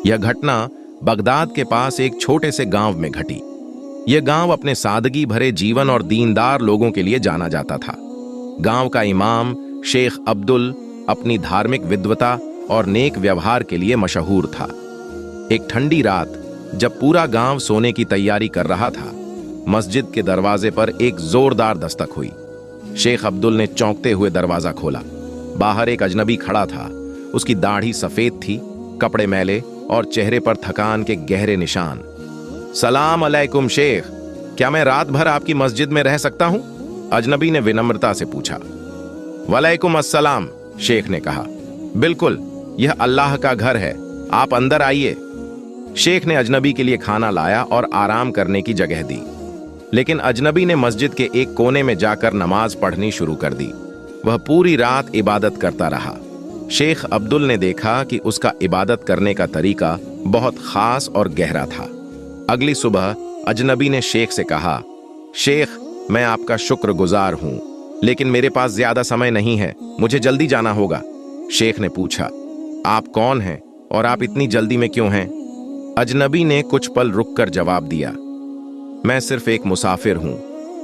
यह घटना बगदाद के पास एक छोटे से गांव में घटी। यह गांव अपने सादगी भरे जीवन और दीनदार लोगों के लिए जाना जाता था। गांव का इमाम शेख अब्दुल अपनी धार्मिक विद्वता और नेक व्यवहार के लिए मशहूर था। एक ठंडी रात जब पूरा गांव सोने की तैयारी कर रहा था, मस्जिद के दरवाजे पर एक जोरदार दस्तक हुई। शेख अब्दुल ने चौंकते हुए दरवाजा खोला। बाहर एक अजनबी खड़ा था। उसकी दाढ़ी सफेद थी, कपड़े मैले और चेहरे पर थकान के गहरे निशान। सलाम अलैकुम शेख, क्या मैं रात भर आपकी मस्जिद में रह सकता हूं? अजनबी ने विनम्रता से पूछा। वलैकुम अस्सलाम, शेख ने कहा। बिल्कुल, यह अल्लाह का घर है, आप अंदर आइए। शेख ने अजनबी के लिए खाना लाया और आराम करने की जगह दी। लेकिन अजनबी ने मस्जिद के एक कोने में जाकर नमाज पढ़नी शुरू कर दी। वह पूरी रात इबादत करता रहा। शेख अब्दुल ने देखा कि उसका इबादत करने का तरीका बहुत खास और गहरा था। अगली सुबह अजनबी ने शेख से कहा, शेख, मैं आपका शुक्रगुजार हूं, लेकिन मेरे पास ज्यादा समय नहीं है, मुझे जल्दी जाना होगा। शेख ने पूछा, आप कौन हैं और आप इतनी जल्दी में क्यों हैं? अजनबी ने कुछ पल रुककर जवाब दिया, मैं सिर्फ एक मुसाफिर हूं,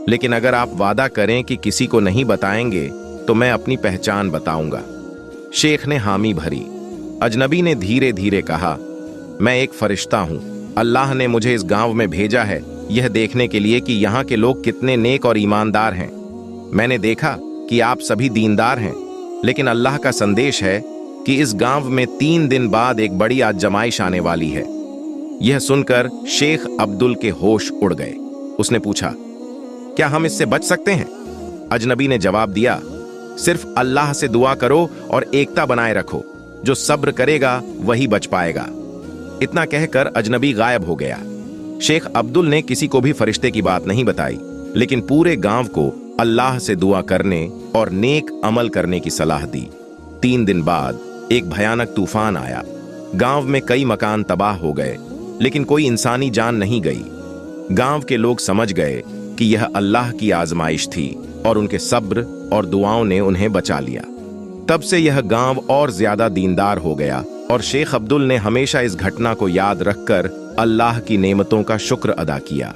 लेकिन अगर आप वादा करें कि किसी को नहीं बताएंगे तो मैं अपनी पहचान बताऊंगा। शेख ने हामी भरी। अजनबी ने धीरे धीरे कहा, मैं एक फरिश्ता हूं। अल्लाह ने मुझे इस गांव में भेजा है यह देखने के लिए कि यहाँ के लोग कितने नेक और ईमानदार हैं। मैंने देखा कि आप सभी दीनदार हैं, लेकिन अल्लाह का संदेश है कि इस गांव में 3 दिन बाद एक बड़ी आजमाइश आने वाली है। यह सुनकर शेख अब्दुल के होश उड़ गए। उसने पूछा, क्या हम इससे बच सकते हैं? अजनबी ने जवाब दिया, सिर्फ अल्लाह से दुआ करो और एकता बनाए रखो। जो सब्र करेगा वही बच पाएगा। इतना कहकर अजनबी गायब हो गया। शेख अब्दुल ने किसी को भी फरिश्ते की बात नहीं बताई, लेकिन पूरे गांव को अल्लाह से दुआ करने और नेक अमल करने की सलाह दी। 3 दिन बाद एक भयानक तूफान आया। गांव में कई मकान तबाह हो गए, लेकिन कोई इंसानी जान नहीं गई। गांव के लोग समझ गए कि यह अल्लाह की आजमाइश थी और उनके सब्र और दुआओं ने उन्हें बचा लिया। तब से यह गांव और ज्यादा दीनदार हो गया और शेख अब्दुल ने हमेशा इस घटना को याद रखकर अल्लाह की नेमतों का शुक्र अदा किया।